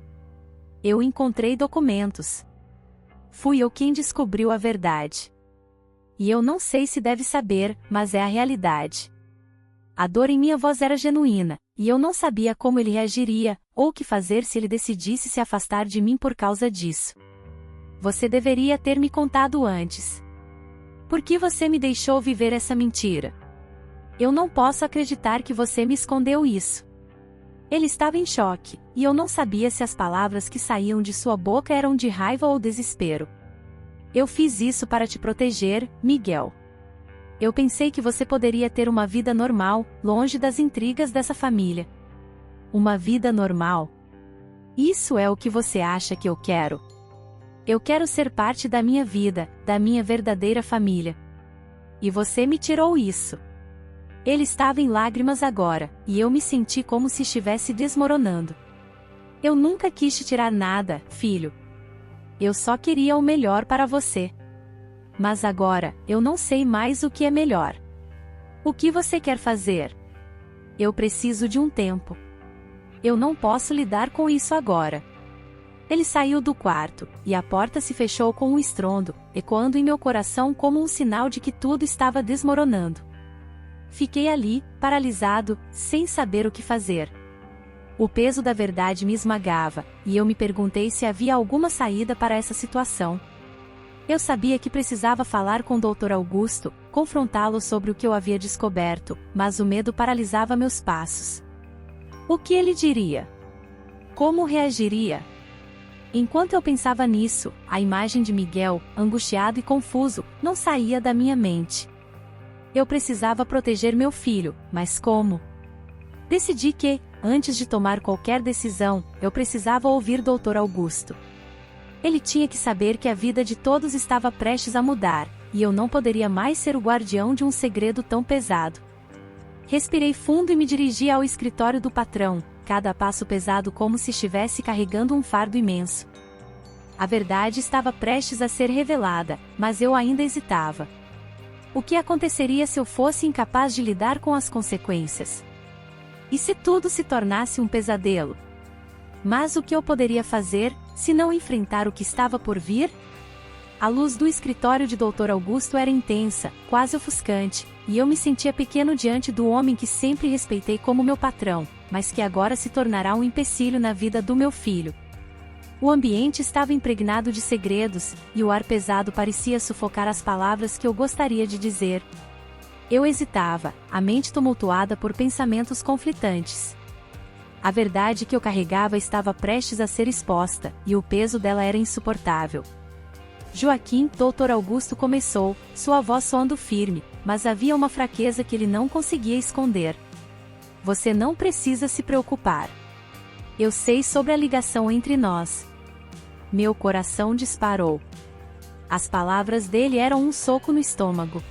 Eu encontrei documentos. Fui eu quem descobriu a verdade. E eu não sei se deve saber, mas é a realidade. A dor em minha voz era genuína, e eu não sabia como ele reagiria, ou o que fazer se ele decidisse se afastar de mim por causa disso. Você deveria ter me contado antes. Por que você me deixou viver essa mentira? Eu não posso acreditar que você me escondeu isso. Ele estava em choque, e eu não sabia se as palavras que saíam de sua boca eram de raiva ou desespero. Eu fiz isso para te proteger, Miguel. Eu pensei que você poderia ter uma vida normal, longe das intrigas dessa família. Uma vida normal? Isso é o que você acha que eu quero? Eu quero ser parte da minha vida, da minha verdadeira família. E você me tirou isso. Ele estava em lágrimas agora, e eu me senti como se estivesse desmoronando. Eu nunca quis te tirar nada, filho. Eu só queria o melhor para você. Mas agora, eu não sei mais o que é melhor. O que você quer fazer? Eu preciso de um tempo. Eu não posso lidar com isso agora. Ele saiu do quarto, e a porta se fechou com um estrondo, ecoando em meu coração como um sinal de que tudo estava desmoronando. Fiquei ali, paralisado, sem saber o que fazer. O peso da verdade me esmagava, e eu me perguntei se havia alguma saída para essa situação. Eu sabia que precisava falar com o Dr. Augusto, confrontá-lo sobre o que eu havia descoberto, mas o medo paralisava meus passos. O que ele diria? Como reagiria? Enquanto eu pensava nisso, a imagem de Miguel, angustiado e confuso, não saía da minha mente. Eu precisava proteger meu filho, mas como? Decidi que, antes de tomar qualquer decisão, eu precisava ouvir Dr. Augusto. Ele tinha que saber que a vida de todos estava prestes a mudar, e eu não poderia mais ser o guardião de um segredo tão pesado. Respirei fundo e me dirigi ao escritório do patrão, cada passo pesado como se estivesse carregando um fardo imenso. A verdade estava prestes a ser revelada, mas eu ainda hesitava. O que aconteceria se eu fosse incapaz de lidar com as consequências? E se tudo se tornasse um pesadelo? Mas o que eu poderia fazer, se não enfrentar o que estava por vir? A luz do escritório de Dr. Augusto era intensa, quase ofuscante, e eu me sentia pequeno diante do homem que sempre respeitei como meu patrão, mas que agora se tornará um empecilho na vida do meu filho. O ambiente estava impregnado de segredos, e o ar pesado parecia sufocar as palavras que eu gostaria de dizer. Eu hesitava, a mente tumultuada por pensamentos conflitantes. A verdade que eu carregava estava prestes a ser exposta, e o peso dela era insuportável. Joaquim, Dr. Augusto começou, sua voz soando firme, mas havia uma fraqueza que ele não conseguia esconder. Você não precisa se preocupar. Eu sei sobre a ligação entre nós. Meu coração disparou. As palavras dele eram um soco no estômago.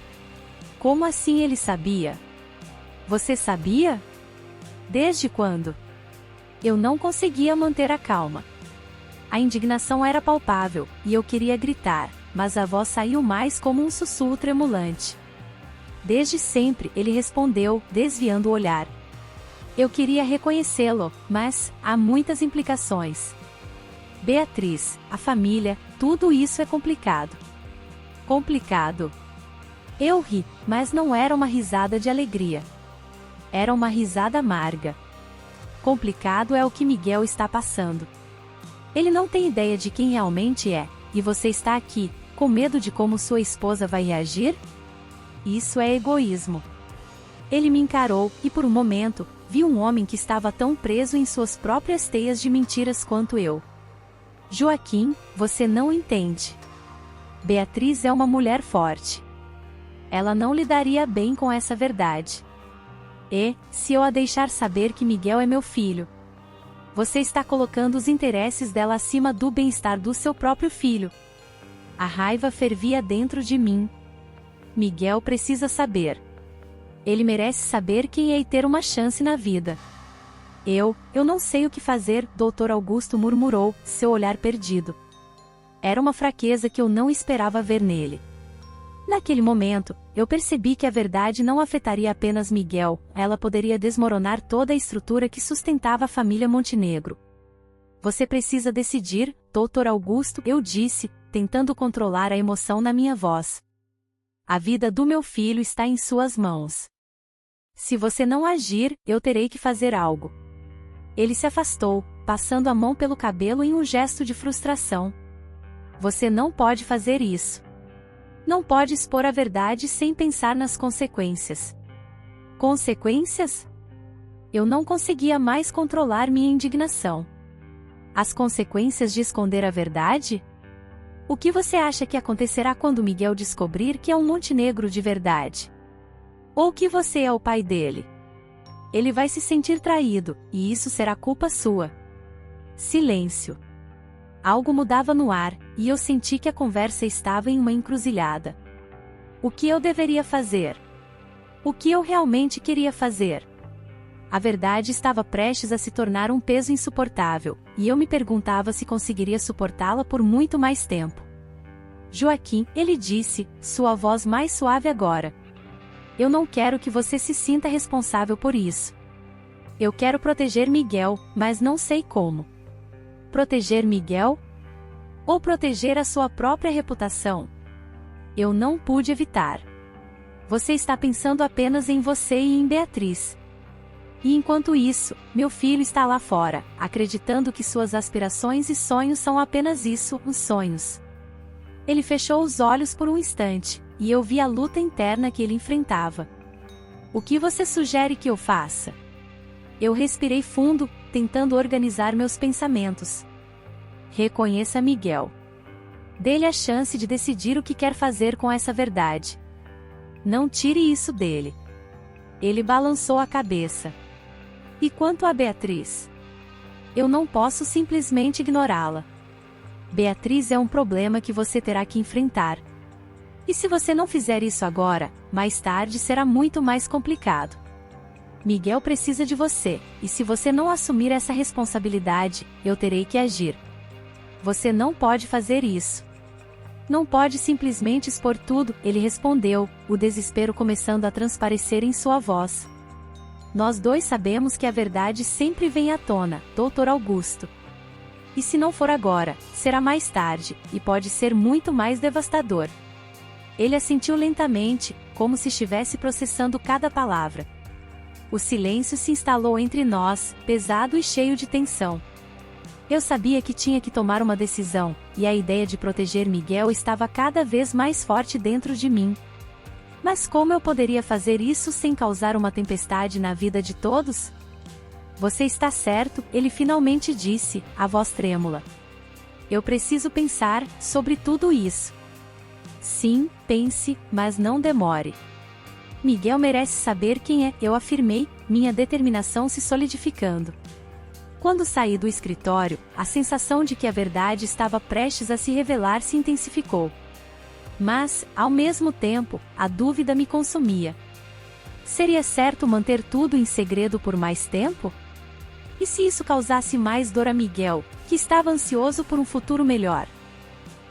Como assim ele sabia? Você sabia? Desde quando? Eu não conseguia manter a calma. A indignação era palpável, e eu queria gritar, mas a voz saiu mais como um sussurro tremulante. Desde sempre, ele respondeu, desviando o olhar. Eu queria reconhecê-lo, mas há muitas implicações. Beatriz, a família, tudo isso é complicado. Complicado. Eu ri, mas não era uma risada de alegria. Era uma risada amarga. Complicado é o que Miguel está passando. Ele não tem ideia de quem realmente é, e você está aqui, com medo de como sua esposa vai reagir? Isso é egoísmo. Ele me encarou, e por um momento, vi um homem que estava tão preso em suas próprias teias de mentiras quanto eu. Joaquim, você não entende. Beatriz é uma mulher forte. Ela não lidaria bem com essa verdade. E, se eu a deixar saber que Miguel é meu filho, você está colocando os interesses dela acima do bem-estar do seu próprio filho. A raiva fervia dentro de mim. Miguel precisa saber. Ele merece saber quem é e ter uma chance na vida. Eu não sei o que fazer, Dr. Augusto murmurou, seu olhar perdido. Era uma fraqueza que eu não esperava ver nele. Naquele momento, eu percebi que a verdade não afetaria apenas Miguel, ela poderia desmoronar toda a estrutura que sustentava a família Montenegro. Você precisa decidir, Dr. Augusto, eu disse, tentando controlar a emoção na minha voz. A vida do meu filho está em suas mãos. Se você não agir, eu terei que fazer algo. Ele se afastou, passando a mão pelo cabelo em um gesto de frustração. Você não pode fazer isso. Não pode expor a verdade sem pensar nas consequências. Consequências? Eu não conseguia mais controlar minha indignação. As consequências de esconder a verdade? O que você acha que acontecerá quando Miguel descobrir que é um Montenegro de verdade? Ou que você é o pai dele? Ele vai se sentir traído, e isso será culpa sua. Silêncio. Algo mudava no ar, e eu senti que a conversa estava em uma encruzilhada. O que eu deveria fazer? O que eu realmente queria fazer? A verdade estava prestes a se tornar um peso insuportável, e eu me perguntava se conseguiria suportá-la por muito mais tempo. Joaquim, ele disse, sua voz mais suave agora. Eu não quero que você se sinta responsável por isso. Eu quero proteger Miguel, mas não sei como. Proteger Miguel? Ou proteger a sua própria reputação? Eu não pude evitar. Você está pensando apenas em você e em Beatriz. E enquanto isso, meu filho está lá fora, acreditando que suas aspirações e sonhos são apenas isso, os sonhos. Ele fechou os olhos por um instante, e eu vi a luta interna que ele enfrentava. O que você sugere que eu faça? Eu respirei fundo, tentando organizar meus pensamentos. Reconheça Miguel. Dê-lhe a chance de decidir o que quer fazer com essa verdade. Não tire isso dele. Ele balançou a cabeça. E quanto a Beatriz? Eu não posso simplesmente ignorá-la. Beatriz é um problema que você terá que enfrentar. E se você não fizer isso agora, mais tarde será muito mais complicado. Miguel precisa de você, e se você não assumir essa responsabilidade, eu terei que agir. Você não pode fazer isso. Não pode simplesmente expor tudo, ele respondeu, o desespero começando a transparecer em sua voz. Nós dois sabemos que a verdade sempre vem à tona, Dr. Augusto. E se não for agora, será mais tarde, e pode ser muito mais devastador. Ele assentiu lentamente, como se estivesse processando cada palavra. O silêncio se instalou entre nós, pesado e cheio de tensão. Eu sabia que tinha que tomar uma decisão, e a ideia de proteger Miguel estava cada vez mais forte dentro de mim. Mas como eu poderia fazer isso sem causar uma tempestade na vida de todos? Você está certo, ele finalmente disse, a voz trêmula. Eu preciso pensar sobre tudo isso. Sim, pense, mas não demore. Miguel merece saber quem é, eu afirmei, minha determinação se solidificando. Quando saí do escritório, a sensação de que a verdade estava prestes a se revelar se intensificou. Mas, ao mesmo tempo, a dúvida me consumia. Seria certo manter tudo em segredo por mais tempo? E se isso causasse mais dor a Miguel, que estava ansioso por um futuro melhor?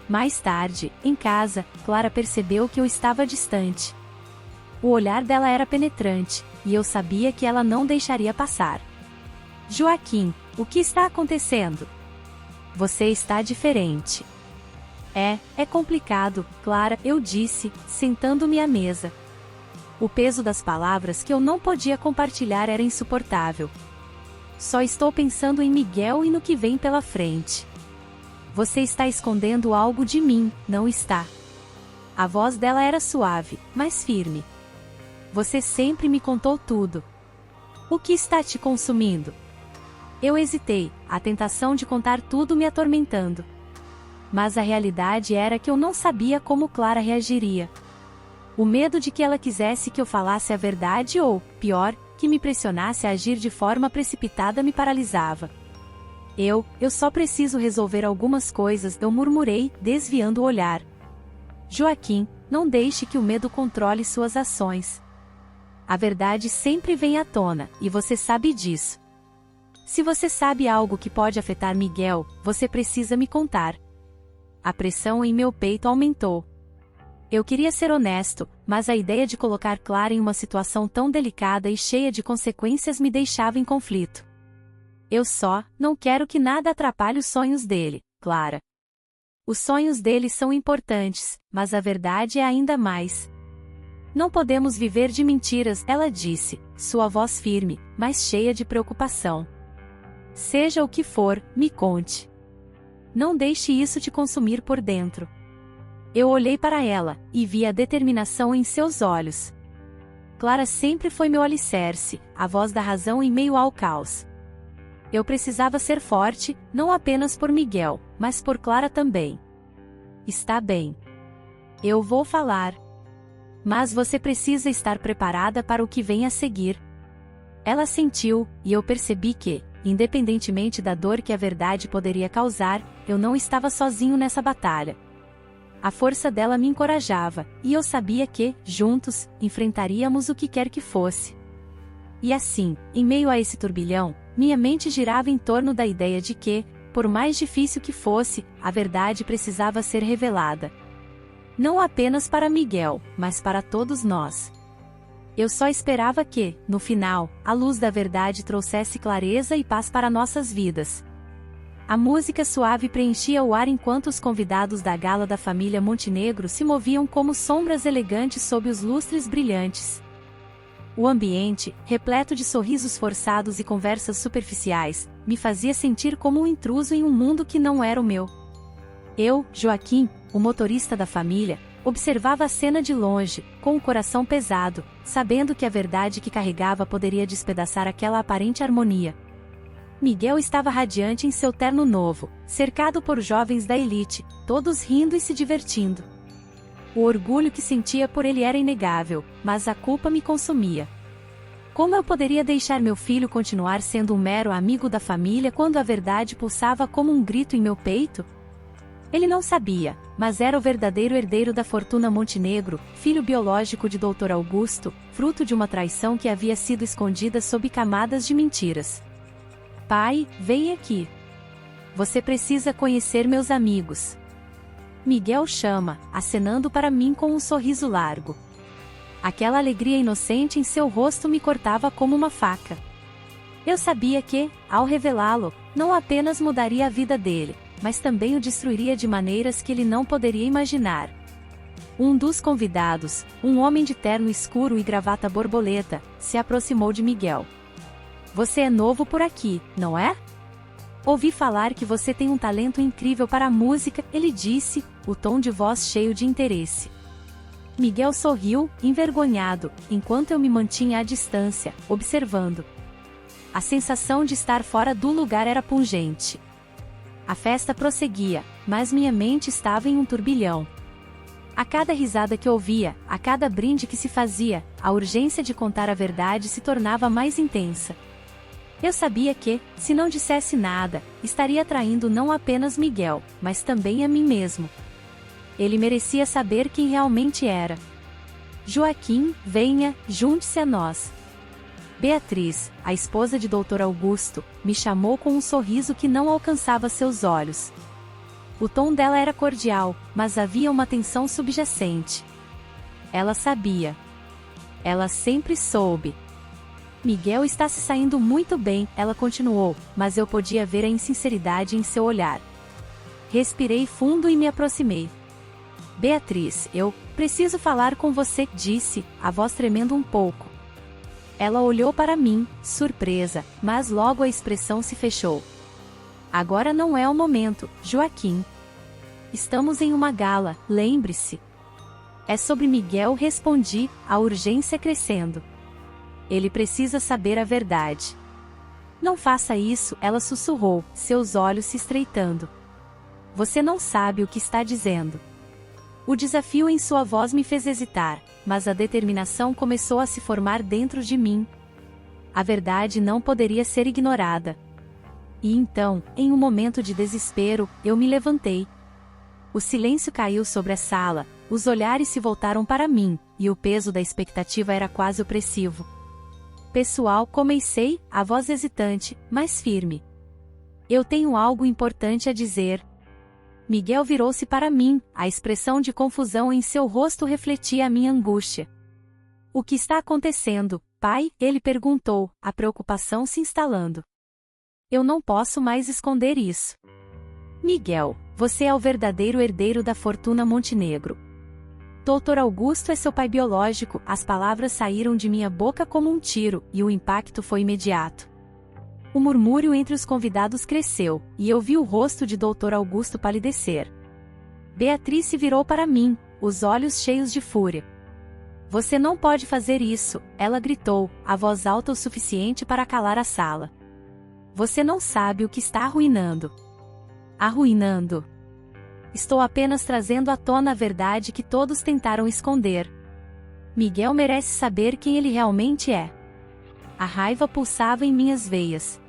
Mais tarde, em casa, Clara percebeu que eu estava distante. O olhar dela era penetrante, e eu sabia que ela não deixaria passar. Joaquim, o que está acontecendo? Você está diferente. É complicado, Clara, eu disse, sentando-me à mesa. O peso das palavras que eu não podia compartilhar era insuportável. Só estou pensando em Miguel e no que vem pela frente. Você está escondendo algo de mim, não está? A voz dela era suave, mas firme. Você sempre me contou tudo. O que está te consumindo? Eu hesitei, a tentação de contar tudo me atormentando. Mas a realidade era que eu não sabia como Clara reagiria. O medo de que ela quisesse que eu falasse a verdade ou, pior, que me pressionasse a agir de forma precipitada me paralisava. Eu só preciso resolver algumas coisas, eu murmurei, desviando o olhar. Joaquim, não deixe que o medo controle suas ações. A verdade sempre vem à tona, e você sabe disso. Se você sabe algo que pode afetar Miguel, você precisa me contar. A pressão em meu peito aumentou. Eu queria ser honesto, mas a ideia de colocar Clara em uma situação tão delicada e cheia de consequências me deixava em conflito. Eu só não quero que nada atrapalhe os sonhos dele, Clara. Os sonhos dele são importantes, mas a verdade é ainda mais. Não podemos viver de mentiras, ela disse, sua voz firme, mas cheia de preocupação. Seja o que for, me conte. Não deixe isso te consumir por dentro. Eu olhei para ela, e vi a determinação em seus olhos. Clara sempre foi meu alicerce, a voz da razão em meio ao caos. Eu precisava ser forte, não apenas por Miguel, mas por Clara também. Está bem. Eu vou falar. Mas você precisa estar preparada para o que vem a seguir. Ela sentiu, e eu percebi que, independentemente da dor que a verdade poderia causar, eu não estava sozinho nessa batalha. A força dela me encorajava, e eu sabia que, juntos, enfrentaríamos o que quer que fosse. E assim, em meio a esse turbilhão, minha mente girava em torno da ideia de que, por mais difícil que fosse, a verdade precisava ser revelada. Não apenas para Miguel, mas para todos nós. Eu só esperava que, no final, a luz da verdade trouxesse clareza e paz para nossas vidas. A música suave preenchia o ar enquanto os convidados da gala da família Montenegro se moviam como sombras elegantes sob os lustres brilhantes. O ambiente, repleto de sorrisos forçados e conversas superficiais, me fazia sentir como um intruso em um mundo que não era o meu. Eu, Joaquim, o motorista da família, observava a cena de longe, com o coração pesado, sabendo que a verdade que carregava poderia despedaçar aquela aparente harmonia. Miguel estava radiante em seu terno novo, cercado por jovens da elite, todos rindo e se divertindo. O orgulho que sentia por ele era inegável, mas a culpa me consumia. Como eu poderia deixar meu filho continuar sendo um mero amigo da família quando a verdade pulsava como um grito em meu peito? Ele não sabia, mas era o verdadeiro herdeiro da fortuna Montenegro, filho biológico de Dr. Augusto, fruto de uma traição que havia sido escondida sob camadas de mentiras. Pai, vem aqui. Você precisa conhecer meus amigos. Miguel chama, acenando para mim com um sorriso largo. Aquela alegria inocente em seu rosto me cortava como uma faca. Eu sabia que, ao revelá-lo, não apenas mudaria a vida dele, mas também o destruiria de maneiras que ele não poderia imaginar. Um dos convidados, um homem de terno escuro e gravata borboleta, se aproximou de Miguel. Você é novo por aqui, não é? Ouvi falar que você tem um talento incrível para a música, ele disse, o tom de voz cheio de interesse. Miguel sorriu, envergonhado, enquanto eu me mantinha à distância, observando. A sensação de estar fora do lugar era pungente. A festa prosseguia, mas minha mente estava em um turbilhão. A cada risada que ouvia, a cada brinde que se fazia, a urgência de contar a verdade se tornava mais intensa. Eu sabia que, se não dissesse nada, estaria traindo não apenas Miguel, mas também a mim mesmo. Ele merecia saber quem realmente era. Joaquim, venha, junte-se a nós. Beatriz, a esposa de Dr. Augusto, me chamou com um sorriso que não alcançava seus olhos. O tom dela era cordial, mas havia uma tensão subjacente. Ela sabia. Ela sempre soube. Miguel está se saindo muito bem, ela continuou, mas eu podia ver a insinceridade em seu olhar. Respirei fundo e me aproximei. Beatriz, eu preciso falar com você, disse, a voz tremendo um pouco. Ela olhou para mim, surpresa, mas logo a expressão se fechou. Agora não é o momento, Joaquim. Estamos em uma gala, lembre-se. É sobre Miguel, respondi, a urgência crescendo. Ele precisa saber a verdade. Não faça isso, ela sussurrou, seus olhos se estreitando. Você não sabe o que está dizendo. O desafio em sua voz me fez hesitar, mas a determinação começou a se formar dentro de mim. A verdade não poderia ser ignorada. E então, em um momento de desespero, eu me levantei. O silêncio caiu sobre a sala, os olhares se voltaram para mim, e o peso da expectativa era quase opressivo. Pessoal, comecei, a voz hesitante, mas firme. Eu tenho algo importante a dizer. Miguel virou-se para mim, a expressão de confusão em seu rosto refletia a minha angústia. O que está acontecendo, pai? Ele perguntou, a preocupação se instalando. Eu não posso mais esconder isso. Miguel, você é o verdadeiro herdeiro da fortuna Montenegro. Dr. Augusto é seu pai biológico, as palavras saíram de minha boca como um tiro, e o impacto foi imediato. O murmúrio entre os convidados cresceu, e eu vi o rosto de Dr. Augusto palidecer. Beatriz se virou para mim, os olhos cheios de fúria. Você não pode fazer isso, ela gritou, a voz alta o suficiente para calar a sala. Você não sabe o que está arruinando. Arruinando. Estou apenas trazendo à tona a verdade que todos tentaram esconder. Miguel merece saber quem ele realmente é. A raiva pulsava em minhas veias.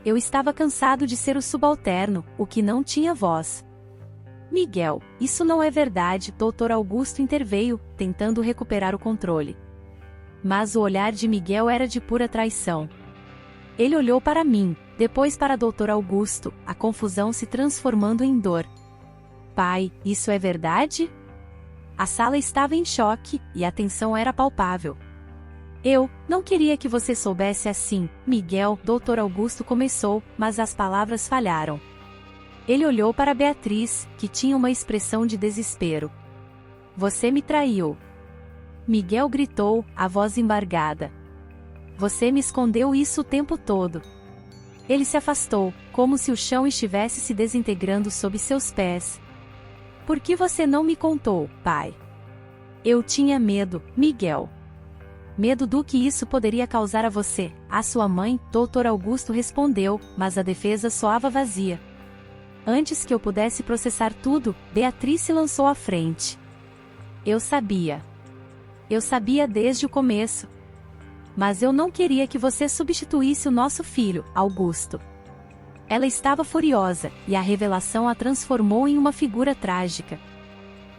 Eu estava cansado de ser o subalterno, o que não tinha voz. Miguel, isso não é verdade, Dr. Augusto interveio, tentando recuperar o controle. Mas o olhar de Miguel era de pura traição. Ele olhou para mim, depois para Dr. Augusto, a confusão se transformando em dor. Pai, isso é verdade? A sala estava em choque, e a tensão era palpável. Eu não queria que você soubesse assim, Miguel, Dr. Augusto começou, mas as palavras falharam. Ele olhou para Beatriz, que tinha uma expressão de desespero. Você me traiu. Miguel gritou, a voz embargada. Você me escondeu isso o tempo todo. Ele se afastou, como se o chão estivesse se desintegrando sob seus pés. Por que você não me contou, pai? Eu tinha medo, Miguel. Medo do que isso poderia causar a você, a sua mãe, Dr. Augusto respondeu, mas a defesa soava vazia. Antes que eu pudesse processar tudo, Beatriz se lançou à frente. Eu sabia. Eu sabia desde o começo. Mas eu não queria que você substituísse o nosso filho, Augusto. Ela estava furiosa, e a revelação a transformou em uma figura trágica.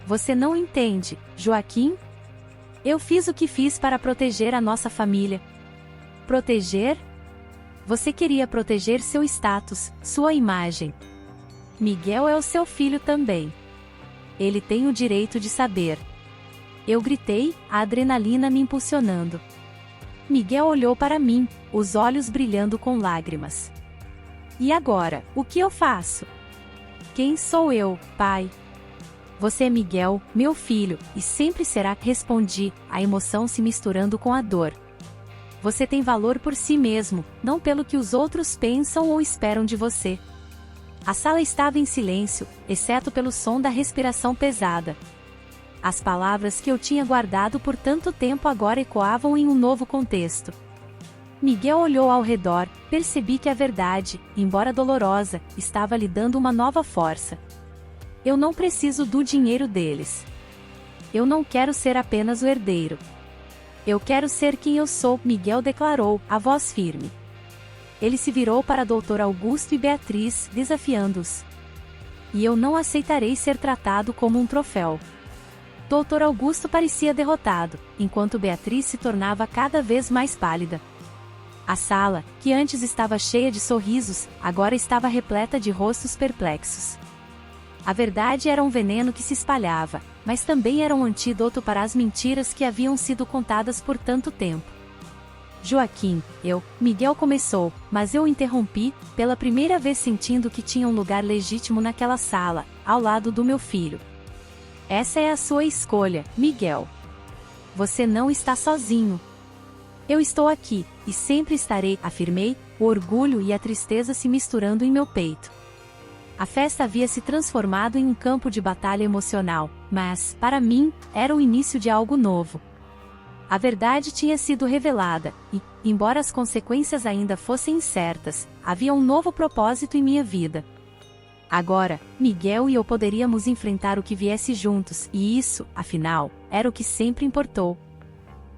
Você não entende, Joaquim? Eu fiz o que fiz para proteger a nossa família. Proteger? Você queria proteger seu status, sua imagem. Miguel é o seu filho também. Ele tem o direito de saber. Eu gritei, a adrenalina me impulsionando. Miguel olhou para mim, os olhos brilhando com lágrimas. E agora, o que eu faço? Quem sou eu, pai? Você é Miguel, meu filho, e sempre será, respondi, a emoção se misturando com a dor. Você tem valor por si mesmo, não pelo que os outros pensam ou esperam de você. A sala estava em silêncio, exceto pelo som da respiração pesada. As palavras que eu tinha guardado por tanto tempo agora ecoavam em um novo contexto. Miguel olhou ao redor, percebi que a verdade, embora dolorosa, estava lhe dando uma nova força. Eu não preciso do dinheiro deles. Eu não quero ser apenas o herdeiro. Eu quero ser quem eu sou, Miguel declarou, a voz firme. Ele se virou para Dr. Augusto e Beatriz, desafiando-os. E eu não aceitarei ser tratado como um troféu. Dr. Augusto parecia derrotado, enquanto Beatriz se tornava cada vez mais pálida. A sala, que antes estava cheia de sorrisos, agora estava repleta de rostos perplexos. A verdade era um veneno que se espalhava, mas também era um antídoto para as mentiras que haviam sido contadas por tanto tempo. Joaquim, Miguel começou, mas eu interrompi, pela primeira vez sentindo que tinha um lugar legítimo naquela sala, ao lado do meu filho. Essa é a sua escolha, Miguel. Você não está sozinho. Eu estou aqui, e sempre estarei, afirmei, o orgulho e a tristeza se misturando em meu peito. A festa havia se transformado em um campo de batalha emocional, mas, para mim, era o início de algo novo. A verdade tinha sido revelada, e, embora as consequências ainda fossem incertas, havia um novo propósito em minha vida. Agora, Miguel e eu poderíamos enfrentar o que viesse juntos, e isso, afinal, era o que sempre importou.